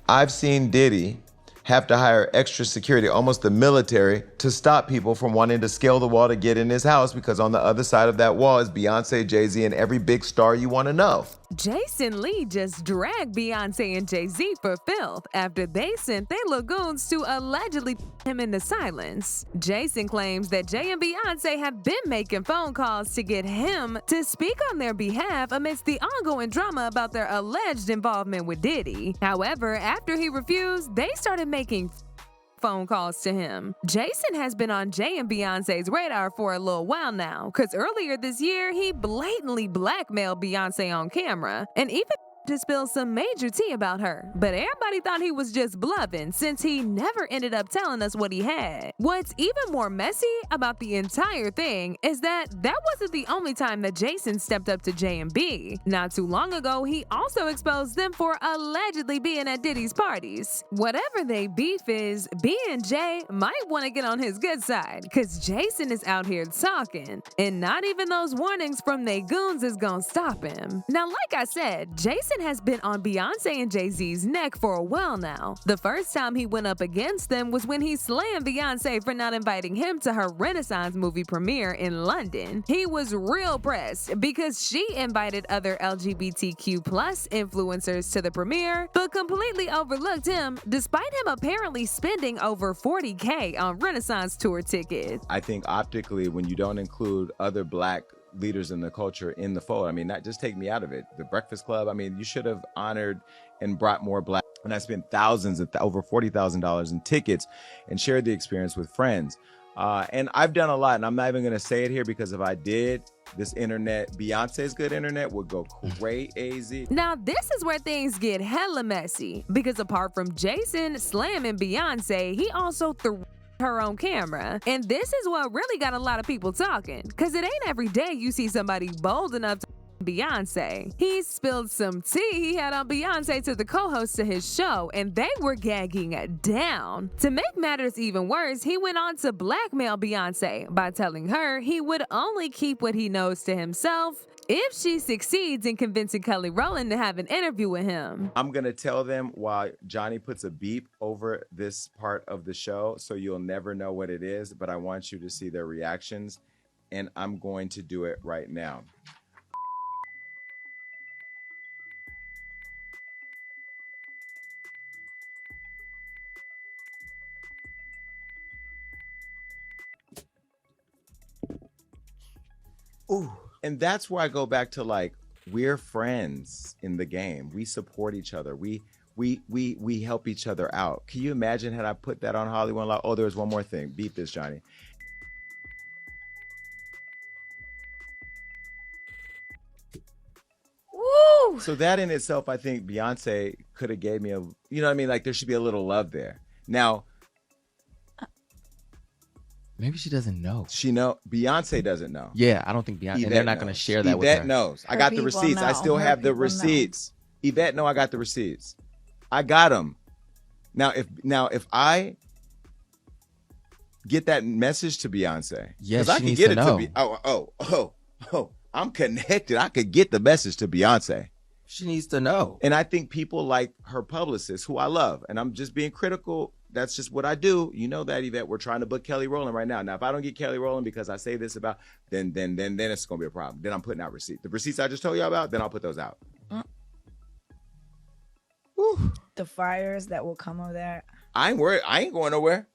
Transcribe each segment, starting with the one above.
I've seen Diddy have to hire extra security, almost the military, to stop people from wanting to scale the wall to get in his house, because on the other side of that wall is Beyonce, Jay Z, and every big star you want to know. Jason Lee just dragged Beyonce and Jay Z for filth after they sent their little goons to allegedly put him into silence. Jason claims that Jay and Beyonce have been making phone calls to get him to speak on their behalf amidst the ongoing drama about their alleged involvement with Diddy. However, after he refused, they started making phone calls to him. Jason has been on Jay and Beyonce's radar for a little while now, because earlier this year, he blatantly blackmailed Beyonce on camera, and even to spill some major tea about her. But everybody thought he was just bluffing, since he never ended up telling us what he had. What's even more messy about the entire thing is that wasn't the only time that Jason stepped up to J and B. Not too long ago, he also exposed them for allegedly being at Diddy's parties. Whatever they beef is, B and J might want to get on his good side, because Jason is out here talking, and not even those warnings from they goons is gonna stop him. Now, like I said, Jason has been on Beyonce and Jay Z's neck for a while now. The first time he went up against them was when he slammed Beyonce for not inviting him to her Renaissance movie premiere in London. He was real pressed because she invited other LGBTQ+ influencers to the premiere, but completely overlooked him, despite him apparently spending over $40K on Renaissance tour tickets. I think optically, when you don't include other black leaders in the culture in the fold, I mean, not just take me out of it. The Breakfast Club, I mean, you should have honored and brought more black. And I spent thousands of over $40,000 in tickets and shared the experience with friends. And I've done a lot, and I'm not even going to say it here, because if I did, this internet, Beyonce's good internet, would go crazy. Now, this is where things get hella messy, because apart from Jason slamming Beyonce, he also threw her on camera. And this is what really got a lot of people talking, because it ain't every day you see somebody bold enough to Beyonce. He spilled some tea he had on Beyonce to the co-host of his show, and they were gagging down. To make matters even worse, he went on to blackmail Beyonce by telling her he would only keep what he knows to himself if she succeeds in convincing Kelly Rowland to have an interview with him. I'm going to tell them while Johnny puts a beep over this part of the show, so you'll never know what it is, but I want you to see their reactions, and I'm going to do it right now. Ooh. And that's where I go back to, like, we're friends in the game. We support each other. We help each other out. Can you imagine had I put that on Hollywood Law? Oh, there was one more thing. Beat this, Johnny. Woo! So that in itself, I think Beyonce could have gave me a, you know what I mean? Like, there should be a little love there. Now, maybe she doesn't know. Beyonce doesn't know. Yeah, I don't think Beyonce. And they're not going to share that with her. Yvette knows. I got the receipts. I still have the receipts. Yvette know I got the receipts. I got them. Now, if I get that message to Beyonce, yes, I can get it to I'm connected. I could get the message to Beyonce. She needs to know. And I think people like her publicist, who I love, and I'm just being critical. That's just what I do. You know that, Yvette. We're trying to book Kelly Rowland right now. Now, if I don't get Kelly Rowland because I say this about, then it's gonna be a problem. Then I'm putting out receipts. The receipts I just told you about, then I'll put those out. The fires that will come of that. I ain't worried. I ain't going nowhere.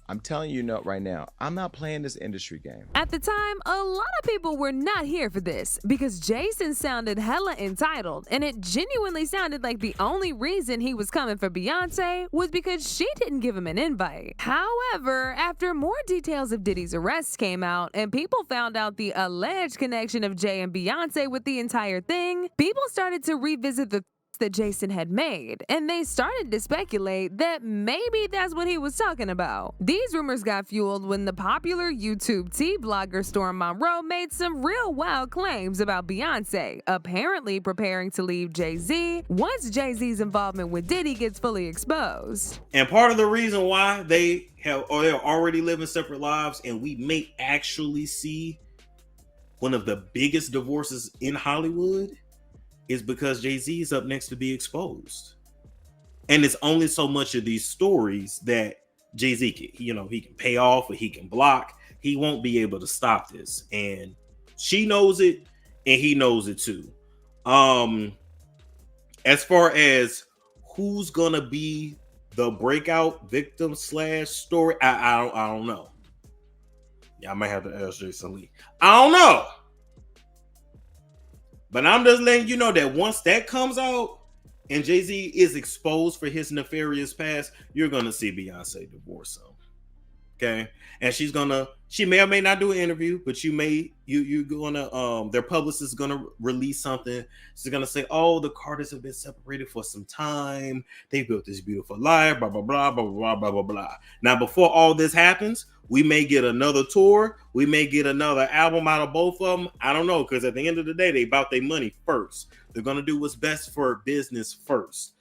I'm telling you right now, I'm not playing this industry game. At the time, a lot of people were not here for this because Jason sounded hella entitled, and it genuinely sounded like the only reason he was coming for Beyonce was because she didn't give him an invite. However, after more details of Diddy's arrest came out and people found out the alleged connection of Jay and Beyonce with the entire thing, people started to revisit the that Jason had made, and they started to speculate that maybe that's what he was talking about. These rumors got fueled when the popular YouTube tea blogger Storm Monroe made some real wild claims about Beyonce apparently preparing to leave Jay Z once Jay Z's involvement with Diddy gets fully exposed. And part of the reason why they're already living separate lives, and we may actually see one of the biggest divorces in Hollywood, is because Jay Z is up next to be exposed. And it's only so much of these stories that Jay Z can, he can pay off or he can block. He won't be able to stop this. And she knows it and he knows it too. As far as who's gonna be the breakout victim / story, I don't know. Yeah, I might have to ask Jason Lee. I don't know. But I'm just letting you know that once that comes out and Jay Z is exposed for his nefarious past, you're gonna see Beyonce divorce him. Okay, and she may or may not do an interview, but you're gonna their publicist is gonna release something. She's gonna say, "Oh, the Carters have been separated for some time. They built this beautiful life, blah blah blah blah blah blah blah blah." Now, before all this happens, we may get another tour. We may get another album out of both of them. I don't know, because at the end of the day, they about their money first. They're gonna do what's best for business first.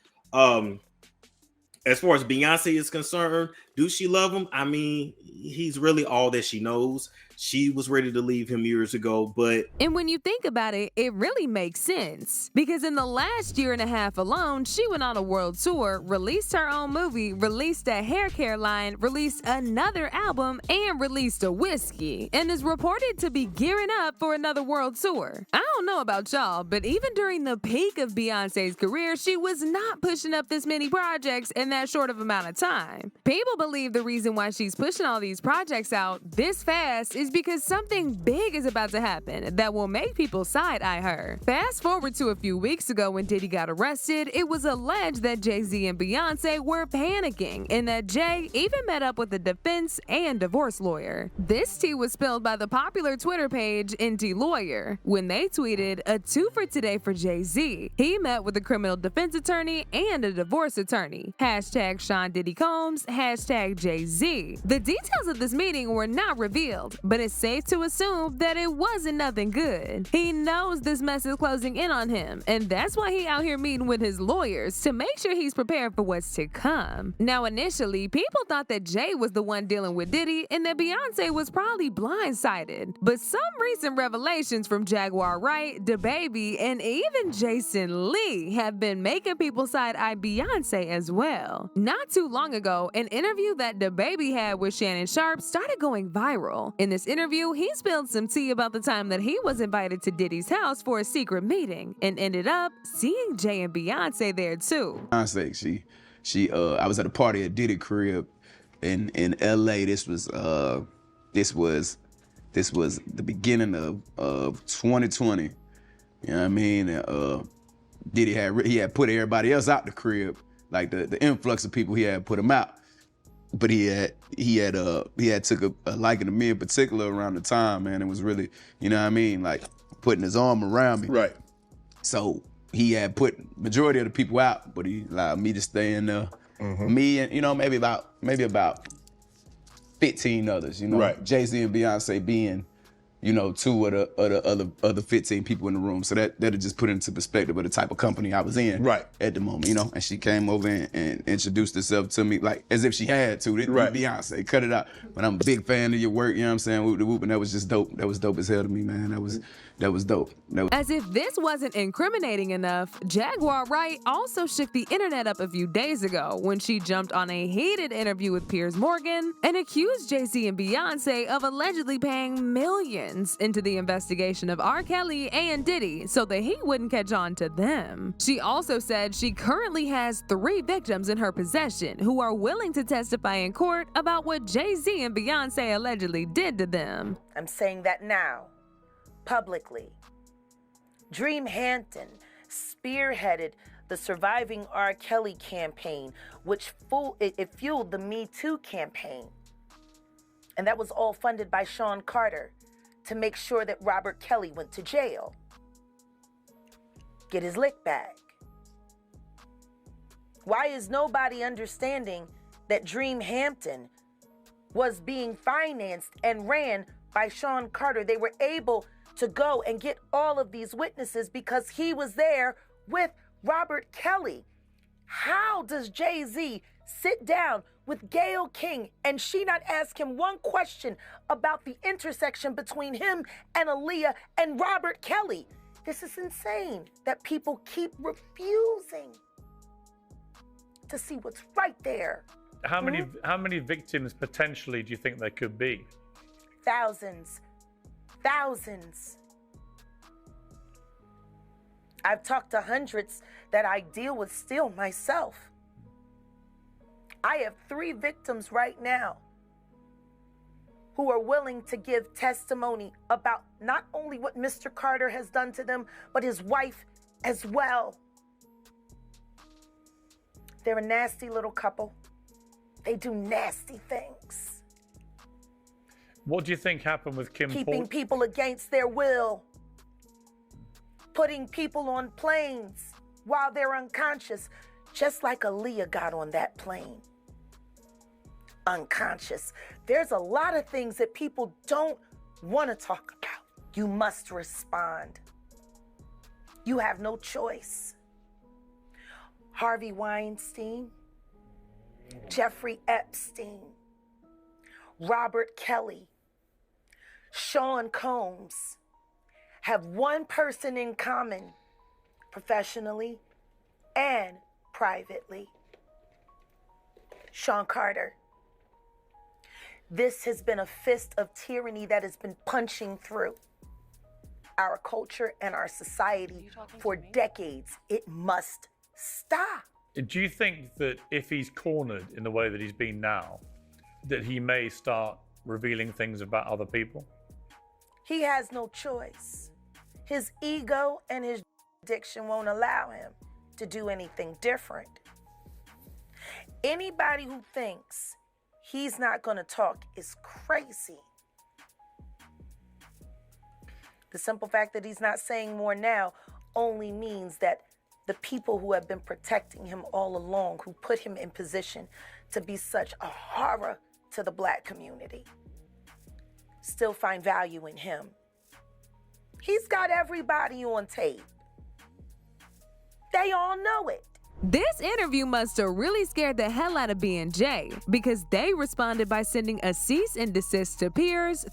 As far as Beyonce is concerned, do she love him? I mean, he's really all that she knows. She was ready to leave him years ago, but... And when you think about it, it really makes sense. Because in the last year and a half alone, she went on a world tour, released her own movie, released a hair care line, released another album, and released a whiskey, and is reported to be gearing up for another world tour. I don't know about y'all, but even during the peak of Beyonce's career, she was not pushing up this many projects in that short of amount of time. People believe the reason why she's pushing all these projects out this fast is because something big is about to happen that will make people side-eye her. Fast forward to a few weeks ago when Diddy got arrested, it was alleged that Jay Z and Beyonce were panicking and that Jay even met up with a defense and divorce lawyer. This tea was spilled by the popular Twitter page NT Lawyer when they tweeted a 2 for today for Jay Z. He met with a criminal defense attorney and a divorce attorney. Hashtag Sean Diddy Combs, hashtag Jay Z. The details of this meeting were not revealed, but it's safe to assume that it wasn't nothing good. He knows this mess is closing in on him, and that's why he out here meeting with his lawyers to make sure he's prepared for what's to come. Now, initially, people thought that Jay was the one dealing with Diddy and that Beyonce was probably blindsided. But some recent revelations from Jaguar Wright, DaBaby, and even Jason Lee have been making people side-eye Beyonce as well. Not too long ago, an interview that DaBaby had with Shannon Sharpe started going viral. In this interview, he spilled some tea about the time that he was invited to Diddy's house for a secret meeting and ended up seeing Jay and Beyonce there too. Beyonce, I was at a party at Diddy crib in LA. This was the beginning of 2020. You know what I mean? Diddy had put everybody else out the crib, like the influx of people, he had put them out. But he had took a liking to me in particular around the time, man. It was really, you know what I mean, like putting his arm around me. Right. So he had put majority of the people out, but he allowed me to stay in there. Mm-hmm. Me and maybe about 15 others. Right. Jay Z and Beyonce being, 2 of the other 15 people in the room. So that'll just put it into perspective of the type of company I was in right at the moment, And she came over and introduced herself to me like as if she had to. Right. Beyonce, cut it out. But I'm a big fan of your work, you know what I'm saying? Whoop the whoop, and that was just dope. That was dope as hell to me, man. That was dope. As if this wasn't incriminating enough, Jaguar Wright also shook the internet up a few days ago when she jumped on a heated interview with Piers Morgan and accused Jay Z and Beyonce of allegedly paying millions into the investigation of R. Kelly and Diddy so that he wouldn't catch on to them. She also said she currently has 3 victims in her possession who are willing to testify in court about what Jay Z and Beyonce allegedly did to them. I'm saying that now, publicly. Dream Hampton spearheaded the Surviving R. Kelly campaign, which fueled the Me Too campaign. And that was all funded by Sean Carter to make sure that Robert Kelly went to jail. Get his lick back. Why is nobody understanding that Dream Hampton was being financed and ran by Sean Carter? They were able to go and get all of these witnesses because he was there with Robert Kelly. How does Jay Z sit down with Gayle King and she not ask him one question about the intersection between him and Aaliyah and Robert Kelly? This is insane that people keep refusing to see what's right there. How many victims potentially do you think there could be? Thousands. I've talked to hundreds that I deal with still myself. I have 3 victims right now who are willing to give testimony about not only what Mr. Carter has done to them, but his wife as well. They're a nasty little couple. They do nasty things. What do you think happened with Kim Keeping people against their will. Putting people on planes while they're unconscious, just like Aaliyah got on that plane. Unconscious. There's a lot of things that people don't want to talk about. You must respond. You have no choice. Harvey Weinstein, Jeffrey Epstein, Robert Kelly, Sean Combs have one person in common, professionally and privately. Sean Carter. This has been a fist of tyranny that has been punching through our culture and our society for decades. It must stop. Do you think that if he's cornered in the way that he's been now, that he may start revealing things about other people? He has no choice. His ego and his addiction won't allow him to do anything different. Anybody who thinks he's not going to talk is crazy. The simple fact that he's not saying more now only means that the people who have been protecting him all along, who put him in position to be such a horror to the Black community, still find value in him. He's got everybody on tape. They all know it. This interview must have really scared the hell out of B&J because they responded by sending a cease and desist to peers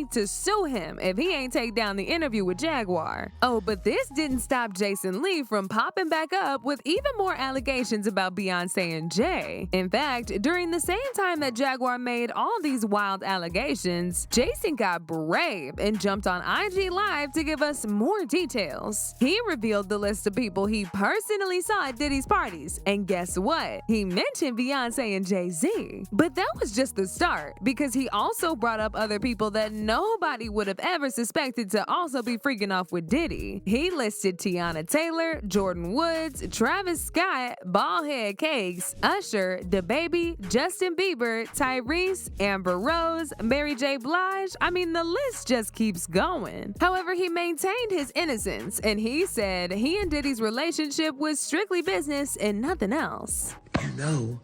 to sue him if he ain't take down the interview with Jaguar. Oh, but this didn't stop Jason Lee from popping back up with even more allegations about Beyonce and Jay. In fact, during the same time that Jaguar made all these wild allegations, Jason got brave and jumped on IG Live to give us more details. He revealed the list of people he personally saw at Diddy's parties, and guess what? He mentioned Beyonce and Jay Z. But that was just the start, because he also brought up other people that nobody would have ever suspected to also be freaking off with Diddy. He listed Tiana Taylor, Jordan Woods, Travis Scott, Ballhead Cakes, Usher, DaBaby, Justin Bieber, Tyrese, Amber Rose, Mary J. Blige. I mean, the list just keeps going. However, he maintained his innocence, and he said he and Diddy's relationship was strictly business and nothing else. You know,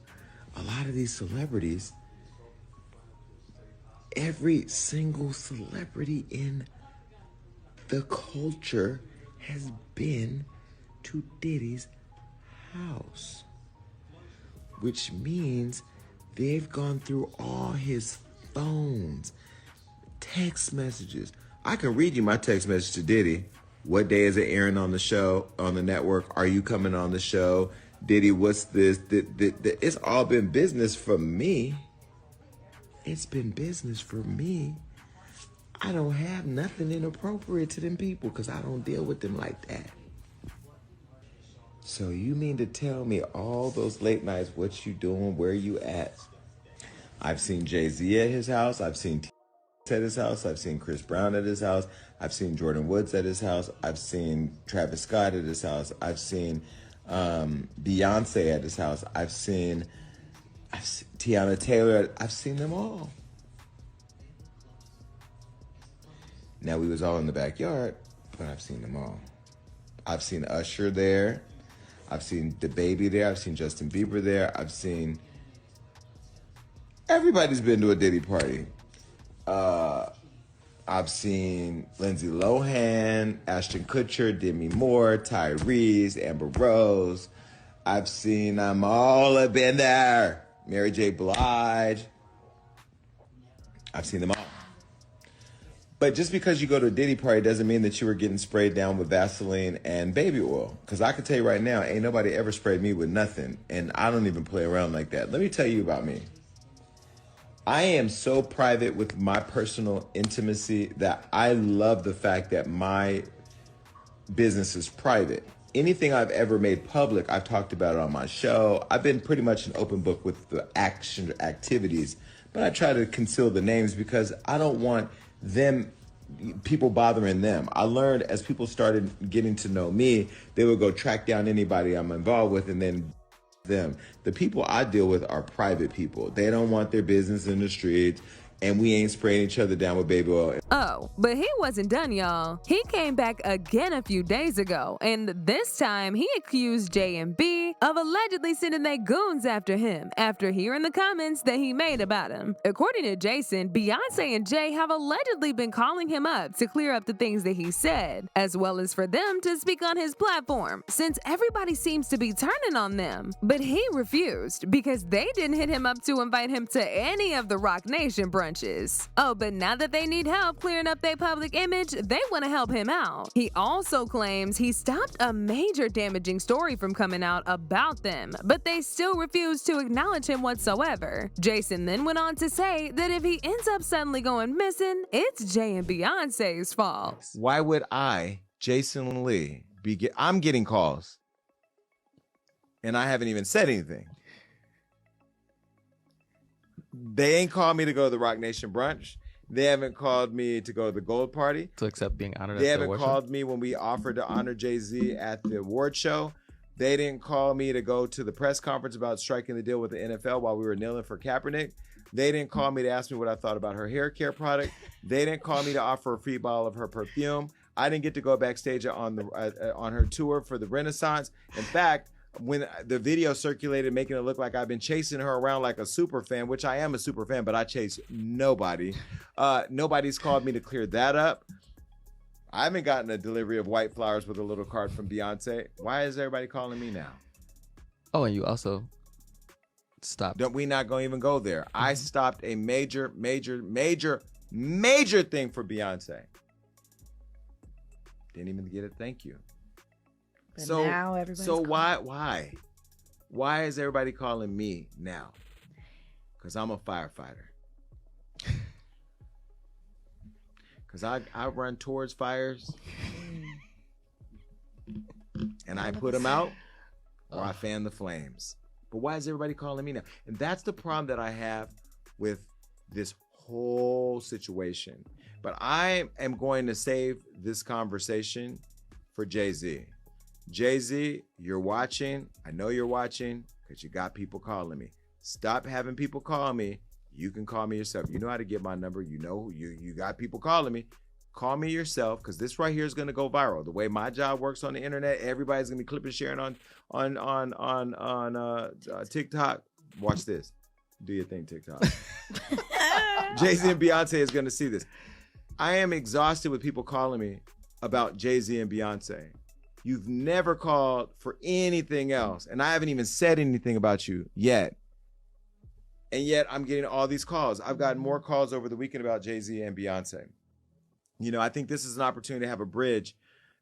a lot of these celebrities, every single celebrity in the culture has been to Diddy's house, which means they've gone through all his phones, text messages. I can read you my text message to Diddy. What day is it airing on the show, on the network? Are you coming on the show? Diddy, what's this? It's all been business for me. It's been business for me. I don't have nothing inappropriate to them people because I don't deal with them like that. So you mean to tell me all those late nights, what you doing, where you at? I've seen Jay Z at his house. I've seen T at his house. I've seen Chris Brown at his house. I've seen Jordan Woods at his house. I've seen Travis Scott at his house. I've seen Beyonce at his house. I've seen Tiana Taylor. I've seen them all. Now, we was all in the backyard, but I've seen them all. I've seen Usher there. I've seen DaBaby there. I've seen Justin Bieber there. I've seen... Everybody's been to a Diddy party. I've seen Lindsay Lohan, Ashton Kutcher, Demi Moore, Tyrese, Amber Rose. I've seen them all have been there. Mary J. Blige. I've seen them all. But just because you go to a Diddy party doesn't mean that you were getting sprayed down with Vaseline and baby oil. Because I can tell you right now, ain't nobody ever sprayed me with nothing. And I don't even play around like that. Let me tell you about me. I am so private with my personal intimacy that I love the fact that my business is private. Anything I've ever made public, I've talked about it on my show. I've been pretty much an open book with the activities. But I try to conceal the names because I don't want people bothering them. I learned as people started getting to know me, they would go track down anybody I'm involved with and then them. The people I deal with are private people. They don't want their business in the streets, and we ain't spraying each other down with baby oil. Oh, but he wasn't done, y'all. He came back again a few days ago, and this time he accused Jay and B of allegedly sending their goons after him after hearing the comments that he made about him. According to Jason, Beyonce and Jay have allegedly been calling him up to clear up the things that he said, as well as for them to speak on his platform, since everybody seems to be turning on them. But he refused because they didn't hit him up to invite him to any of the Rock Nation brunches. Oh, but now that they need help clearing up their public image, they want to help him out. He also claims he stopped a major damaging story from coming out about them, but they still refuse to acknowledge him whatsoever. Jason then went on to say that if he ends up suddenly going missing, it's Jay and Beyonce's fault. Why would I, Jason Lee, I'm getting calls, and I haven't even said anything. They ain't called me to go to the Rock Nation brunch. They haven't called me to go to the Gold Party. To accept being honored. They haven't called me when we offered to honor Jay Z at the award show. They didn't call me to go to the press conference about striking the deal with the NFL while we were kneeling for Kaepernick. They didn't call me to ask me what I thought about her hair care product. They didn't call me to offer a free bottle of her perfume. I didn't get to go backstage on her tour for the Renaissance. In fact, when the video circulated making it look like I've been chasing her around like a super fan, which I am a super fan, but I chase nobody. Nobody's called me to clear that up. I haven't gotten a delivery of white flowers with a little card from Beyonce. Why is everybody calling me now? Oh, and you also stopped. Don't we not gonna even go there? I stopped a major thing for Beyonce. Didn't even get a thank you. But now everybody's why is everybody calling me now? Because I'm a firefighter. Because I run towards fires and I put them out or I fan the flames. But why is everybody calling me now? And that's the problem that I have with this whole situation. But I am going to save this conversation for Jay Z. Jay Z, you're watching. I know you're watching because you got people calling me. Stop having people call me. You can call me yourself. You know how to get my number. You know you got people calling me. Call me yourself because this right here is going to go viral. The way my job works on the internet, everybody's going to be clipping, sharing on TikTok. Watch this. Do your thing, TikTok. Jay Z and Beyonce is going to see this. I am exhausted with people calling me about Jay Z and Beyonce. You've never called for anything else. And I haven't even said anything about you yet. And yet I'm getting all these calls. I've gotten more calls over the weekend about Jay Z and Beyonce. You know, I think this is an opportunity to have a bridge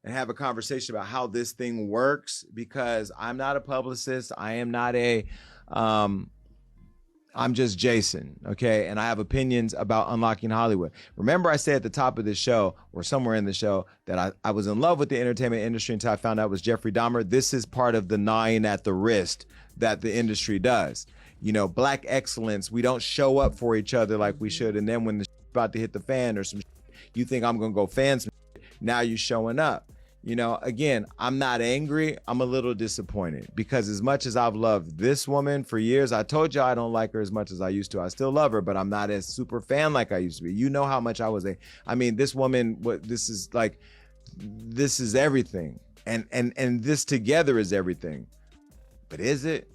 and have a conversation about how this thing works because I'm not a publicist. I am not I'm just Jason, okay? And I have opinions about unlocking Hollywood. Remember I said at the top of this show or somewhere in the show that I was in love with the entertainment industry until I found out it was Jeffrey Dahmer. This is part of the gnawing at the wrist that the industry does. You know, black excellence, we don't show up for each other like we should. And then when the about to hit the fan or some you think I'm going to go fan some now you're showing up. You know, again, I'm not angry. I'm a little disappointed because as much as I've loved this woman for years, I told you I don't like her as much as I used to. I still love her, but I'm not as super fan like I used to be. You know how much I was this woman, this is everything. And this together is everything. But is it?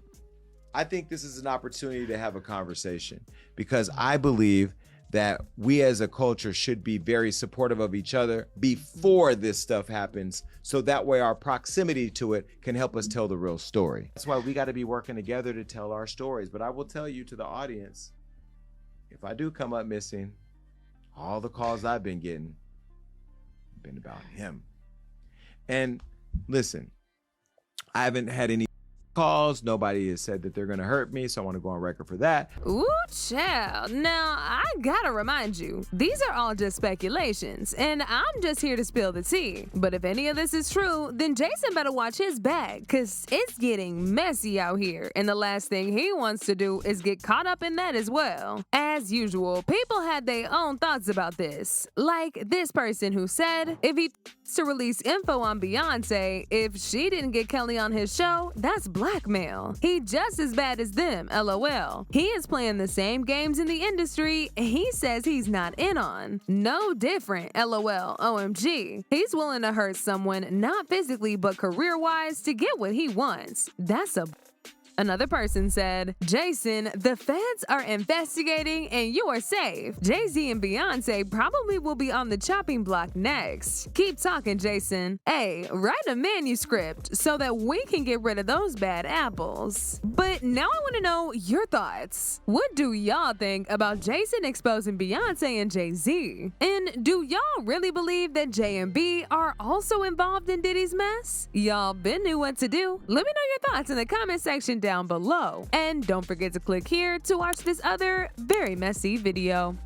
I think this is an opportunity to have a conversation because I believe that we as a culture should be very supportive of each other before this stuff happens. So that way our proximity to it can help us tell the real story. That's why we got to be working together to tell our stories. But I will tell you to the audience, if I do come up missing, All the calls I've been getting have been about him. And listen, I haven't had any calls. Nobody has said that they're going to hurt me, so I want to go on record for that. Ooh, child. Now, I gotta remind you, these are all just speculations, and I'm just here to spill the tea. But if any of this is true, then Jason better watch his bag, cause it's getting messy out here, and the last thing he wants to do is get caught up in that as well. As usual, people had their own thoughts about this. Like this person who said, if he to release info on Beyonce, if she didn't get Kelly on his show, that's blackmail. He just as bad as them, LOL. He is playing the same games in the industry he says he's not in on. No different, LOL, OMG. He's willing to hurt someone, not physically but career-wise, to get what he wants. That's a... Another person said, Jason, the feds are investigating and you are safe. Jay Z and Beyonce probably will be on the chopping block next. Keep talking, Jason. Hey, write a manuscript so that we can get rid of those bad apples. But now I want to know your thoughts. What do y'all think about Jason exposing Beyonce and Jay Z? And do y'all really believe that Jay and B are also involved in Diddy's mess? Y'all been knew what to do. Let me know your thoughts in the comment section down below. And don't forget to click here to watch this other very messy video.